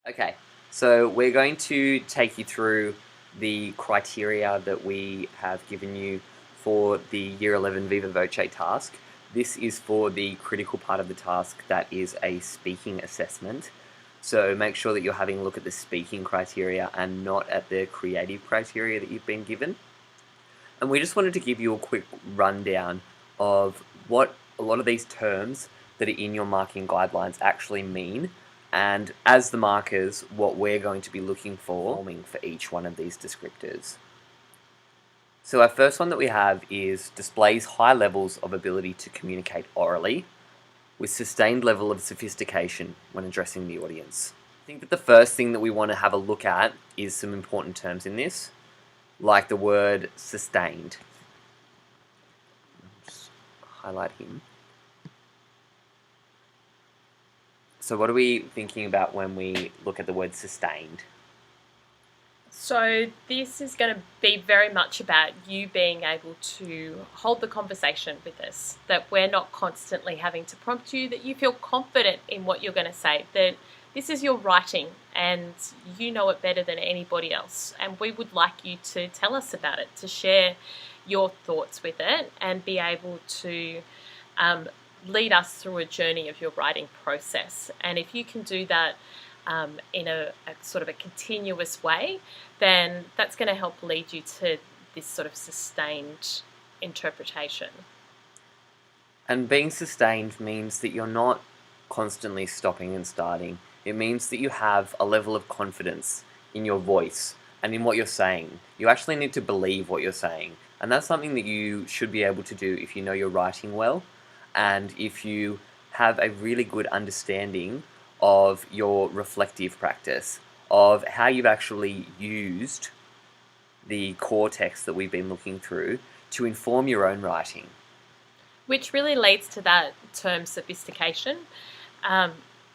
Okay, so we're going to take you through the criteria that we have given you for the Year 11 Viva Voce task. This is for the critical part of the task that is a speaking assessment. So make sure that you're having a look at the speaking criteria and not at the creative criteria that you've been given. And we just wanted to give you a quick rundown of what a lot of these terms that are in your marking guidelines actually mean, and as the markers, what we're going to be looking for each one of these descriptors. So our first one that we have is displays high levels of ability to communicate orally with sustained level of sophistication when addressing the audience. I think that the first thing that we want to have a look at is some important terms in this, like the word sustained. Just highlight him. So what are we thinking about when we look at the word sustained? So this is going to be very much about you being able to hold the conversation with us, that we're not constantly having to prompt you, that you feel confident in what you're going to say, that this is your writing and you know it better than anybody else. And we would like you to tell us about it, to share your thoughts with it and be able to lead us through a journey of your writing process. And if you can do that in a sort of a continuous way, then that's going to help lead you to this sort of sustained interpretation. And being sustained means that you're not constantly stopping and starting. It means that you have a level of confidence in your voice and in what you're saying. You actually need to believe what you're saying. And that's something that you should be able to do if you know you're writing well and if you have a really good understanding of your reflective practice, of how you've actually used the core text that we've been looking through to inform your own writing. Which really leads to that term sophistication.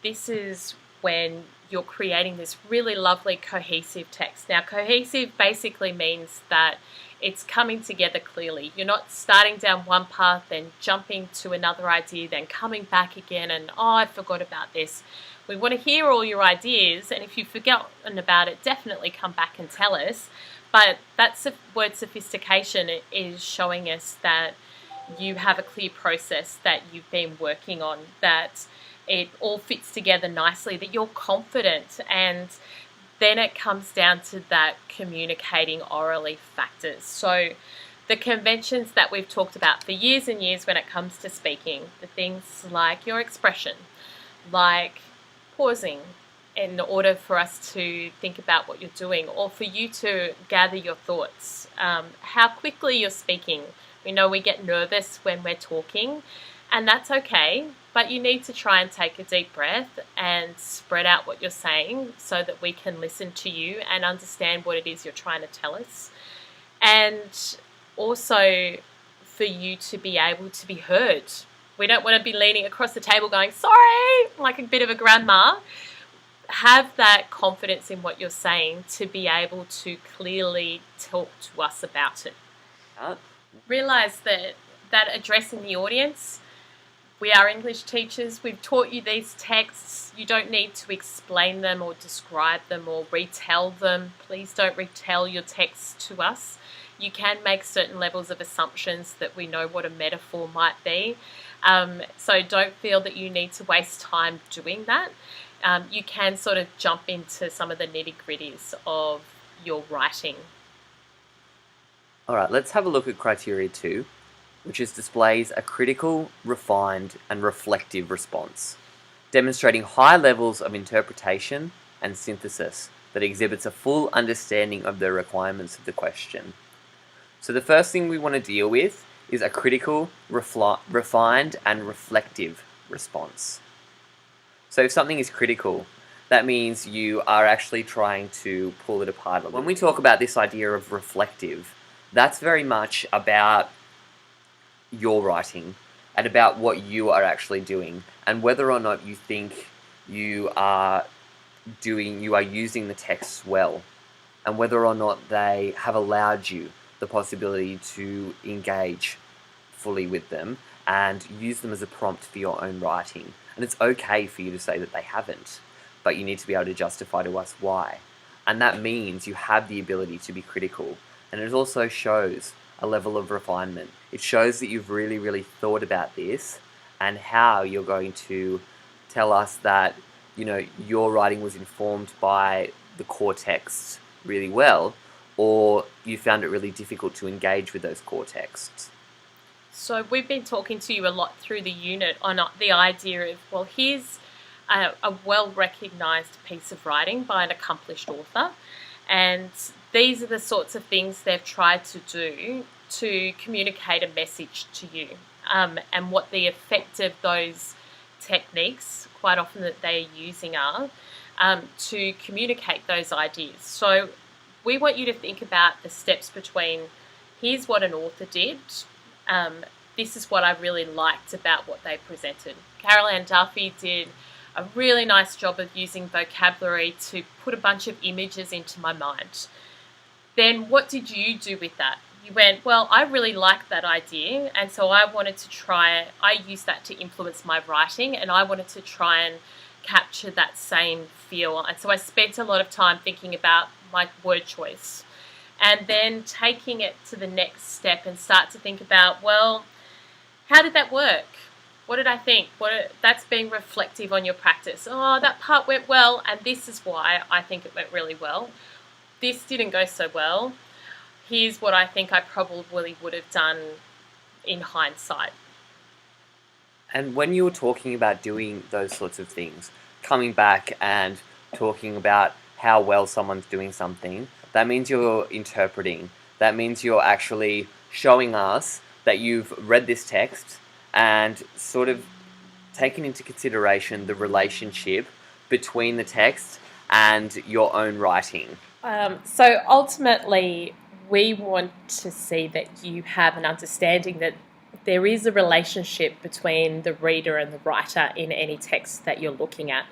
This is when you're creating this really lovely cohesive text. Now, cohesive basically means that it's coming together clearly. You're not starting down one path, then jumping to another idea, then coming back again and, oh, I forgot about this. We want to hear all your ideas, and if you've forgotten about it, definitely come back and tell us. But that word sophistication is showing us that you have a clear process that you've been working on, that it all fits together nicely, that you're confident, and then it comes down to that communicating orally factors. So the conventions that we've talked about for years and years when it comes to speaking, the things like your expression, like pausing in order for us to think about what you're doing, or for you to gather your thoughts, how quickly you're speaking. We know we get nervous when we're talking, and that's okay, but you need to try and take a deep breath and spread out what you're saying so that we can listen to you and understand what it is you're trying to tell us. And also for you to be able to be heard. We don't want to be leaning across the table going, sorry, like a bit of a grandma. Have that confidence in what you're saying to be able to clearly talk to us about it. Realize that addressing the audience, we are English teachers. We've taught you these texts. You don't need to explain them or describe them or retell them. Please don't retell your texts to us. You can make certain levels of assumptions that we know what a metaphor might be. So don't feel that you need to waste time doing that. You can sort of jump into some of the nitty-gritties of your writing. All right, let's have a look at criteria 2, which is displays a critical, refined, and reflective response, demonstrating high levels of interpretation and synthesis that exhibits a full understanding of the requirements of the question. So the first thing we want to deal with is a critical, refined, and reflective response. So if something is critical, that means you are actually trying to pull it apart a little. When we talk about this idea of reflective, that's very much about your writing and about what you are actually doing and whether or not you think you are using the texts well, and whether or not they have allowed you the possibility to engage fully with them and use them as a prompt for your own writing. And it's okay for you to say that they haven't, but you need to be able to justify to us why. And that means you have the ability to be critical. And it also shows a level of refinement. It shows that you've really, really thought about this and how you're going to tell us that, you know, your writing was informed by the core texts really well, or you found it really difficult to engage with those core texts. So we've been talking to you a lot through the unit on the idea of, well, here's a well-recognised piece of writing by an accomplished author, and these are the sorts of things they've tried to do to communicate a message to you, and what the effect of those techniques, quite often that they're using, are to communicate those ideas. So we want you to think about the steps between, here's what an author did, this is what I really liked about what they presented. Carol Ann Duffy did a really nice job of using vocabulary to put a bunch of images into my mind. Then what did you do with that? You went, well, I really liked that idea, and so I used that to influence my writing, and I wanted to try and capture that same feel. And so I spent a lot of time thinking about my word choice, and then taking it to the next step and start to think about, well, how did that work? What did I think? That's being reflective on your practice. Oh, that part went well, and this is why I think it went really well. This didn't go so well. Here's what I think I probably would have done in hindsight. And when you were talking about doing those sorts of things, coming back and talking about how well someone's doing something, that means you're interpreting. That means you're actually showing us that you've read this text and sort of taken into consideration the relationship between the text and your own writing. So ultimately, we want to see that you have an understanding that there is a relationship between the reader and the writer in any text that you're looking at.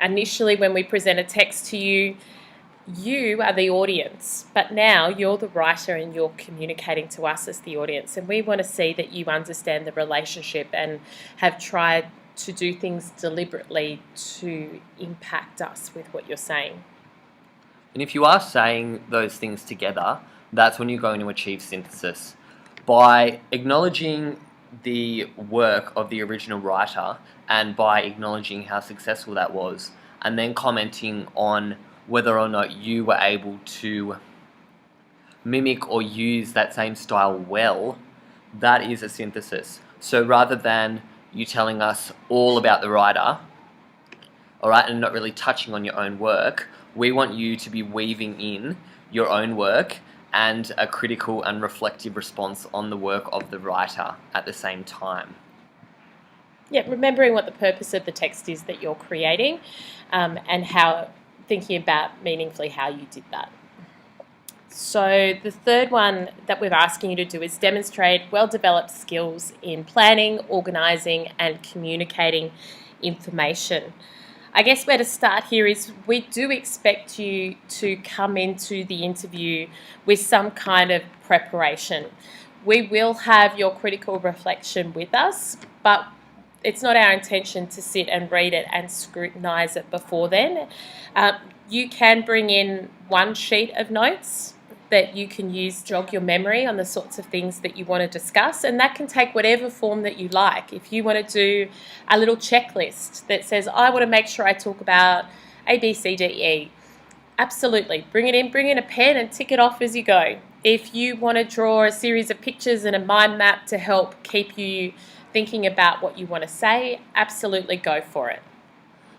Initially, when we present a text to you, you are the audience, but now you're the writer and you're communicating to us as the audience, and we want to see that you understand the relationship and have tried to do things deliberately to impact us with what you're saying. And if you are saying those things together, that's when you're going to achieve synthesis. By acknowledging the work of the original writer and by acknowledging how successful that was, and then commenting on whether or not you were able to mimic or use that same style well, that is a synthesis. So rather than you telling us all about the writer, all right, and not really touching on your own work, we want you to be weaving in your own work and a critical and reflective response on the work of the writer at the same time. Yeah, remembering what the purpose of the text is that you're creating, and how thinking about meaningfully how you did that. So the third one that we're asking you to do is demonstrate well-developed skills in planning, organising and communicating information. I guess where to start here is we do expect you to come into the interview with some kind of preparation. We will have your critical reflection with us, but it's not our intention to sit and read it and scrutinise it before then. You can bring in one sheet of notes that you can use to jog your memory on the sorts of things that you want to discuss, and that can take whatever form that you like. If you want to do a little checklist that says, I want to make sure I talk about A, B, C, D, E, absolutely, bring it in, bring in a pen and tick it off as you go. If you want to draw a series of pictures and a mind map to help keep you thinking about what you want to say, absolutely go for it.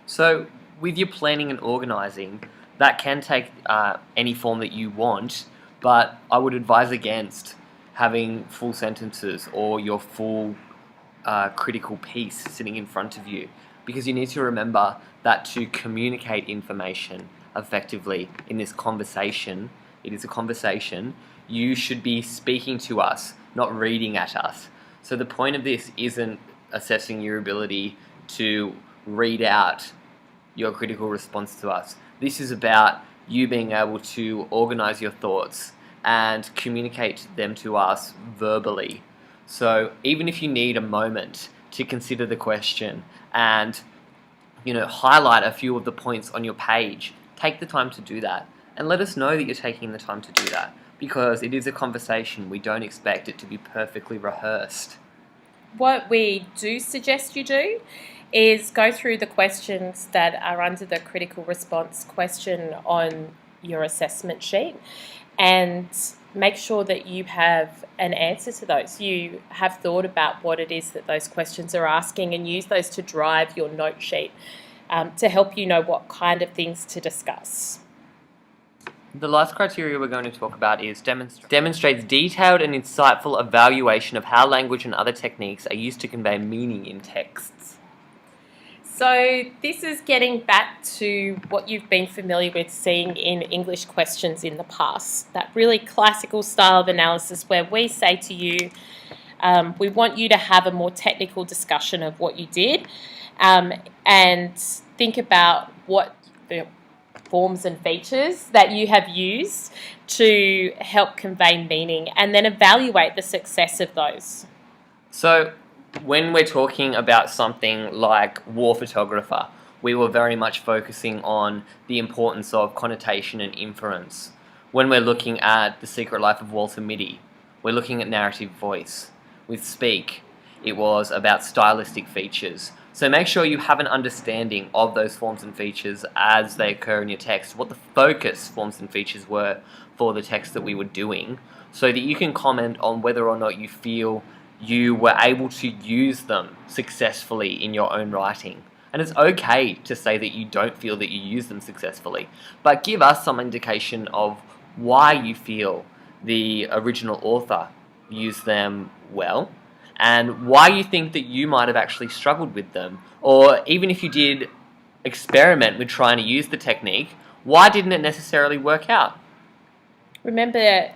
So with your planning and organising, that can take any form that you want, but I would advise against having full sentences or your full critical piece sitting in front of you, because you need to remember that to communicate information effectively in this conversation, it is a conversation, you should be speaking to us, not reading at us. So the point of this isn't assessing your ability to read out your critical response to us. This is about you being able to organize your thoughts and communicate them to us verbally. So even if you need a moment to consider the question and highlight a few of the points on your page. Take the time to do that and let us know that you're taking the time to do that, because it is a conversation. We don't expect it to be perfectly rehearsed. What we do suggest you do is go through the questions that are under the critical response question on your assessment sheet and make sure that you have an answer to those. You have thought about what it is that those questions are asking and use those to drive your note sheet to help you know what kind of things to discuss. The last criteria we're going to talk about is demonstrates detailed and insightful evaluation of how language and other techniques are used to convey meaning in texts. So this is getting back to what you've been familiar with seeing in English questions in the past, that really classical style of analysis where we say to you, we want you to have a more technical discussion of what you did and think about what the forms and features that you have used to help convey meaning and then evaluate the success of those. So when we're talking about something like War Photographer, we were very much focusing on the importance of connotation and inference. When we're looking at The Secret Life of Walter Mitty, we're looking at narrative voice. With Speak, it was about stylistic features. So make sure you have an understanding of those forms and features as they occur in your text, what the focus forms and features were for the text that we were doing, so that you can comment on whether or not you feel you were able to use them successfully in your own writing. And it's okay to say that you don't feel that you use them successfully, but give us some indication of why you feel the original author used them well, and why you think that you might have actually struggled with them. Or even if you did experiment with trying to use the technique, why didn't it necessarily work out? Remember,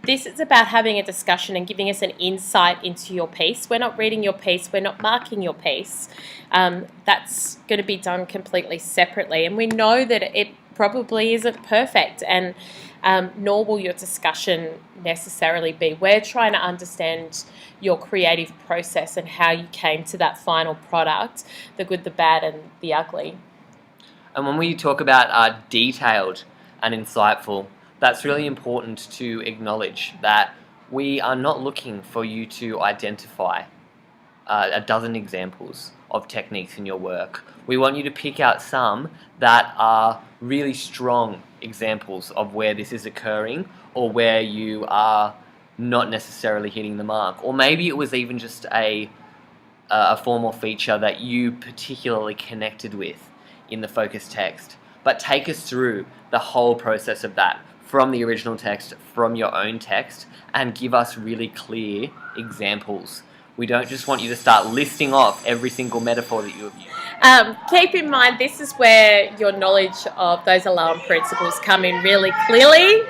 this is about having a discussion and giving us an insight into your piece. We're not reading your piece, we're not marking your piece. That's going to be done completely separately. And we know that it probably isn't perfect, and nor will your discussion necessarily be. We're trying to understand your creative process and how you came to that final product, the good, the bad, and the ugly. And when we talk about detailed and insightful, that's really important to acknowledge that we are not looking for you to identify a dozen examples of techniques in your work. We want you to pick out some that are really strong examples of where this is occurring, or where you are not necessarily hitting the mark. Or maybe it was even just a form or feature that you particularly connected with in the focus text. But take us through the whole process of that, from the original text, from your own text, and give us really clear examples. We don't just want you to start listing off every single metaphor that you have used. Keep in mind, this is where your knowledge of those alarm principles come in really clearly.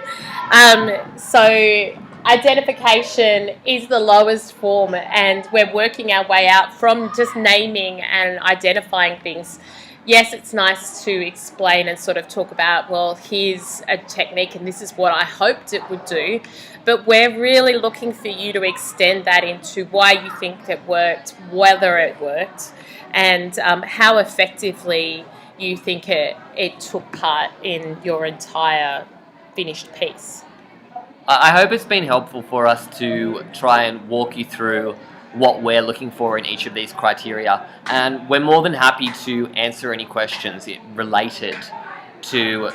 So identification is the lowest form, and we're working our way out from just naming and identifying things. Yes, it's nice to explain and sort of talk about, well, here's a technique and this is what I hoped it would do, but we're really looking for you to extend that into why you think it worked, whether it worked, and how effectively you think it took part in your entire finished piece. I hope it's been helpful for us to try and walk you through what we're looking for in each of these criteria, and we're more than happy to answer any questions related to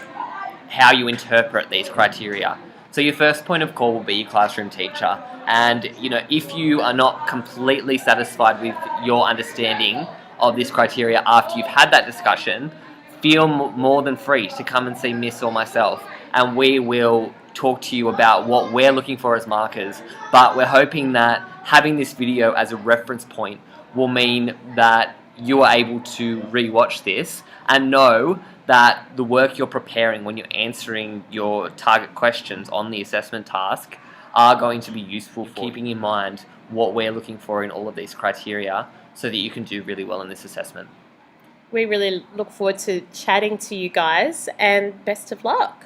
how you interpret these criteria. So your first point of call will be your classroom teacher, and if you are not completely satisfied with your understanding of this criteria after you've had that discussion, feel more than free to come and see Miss or myself, and we will talk to you about what we're looking for as markers. But we're hoping that having this video as a reference point will mean that you are able to re-watch this and know that the work you're preparing when you're answering your target questions on the assessment task are going to be useful for keeping in mind what we're looking for in all of these criteria, so that you can do really well in this assessment. We really look forward to chatting to you guys, and best of luck.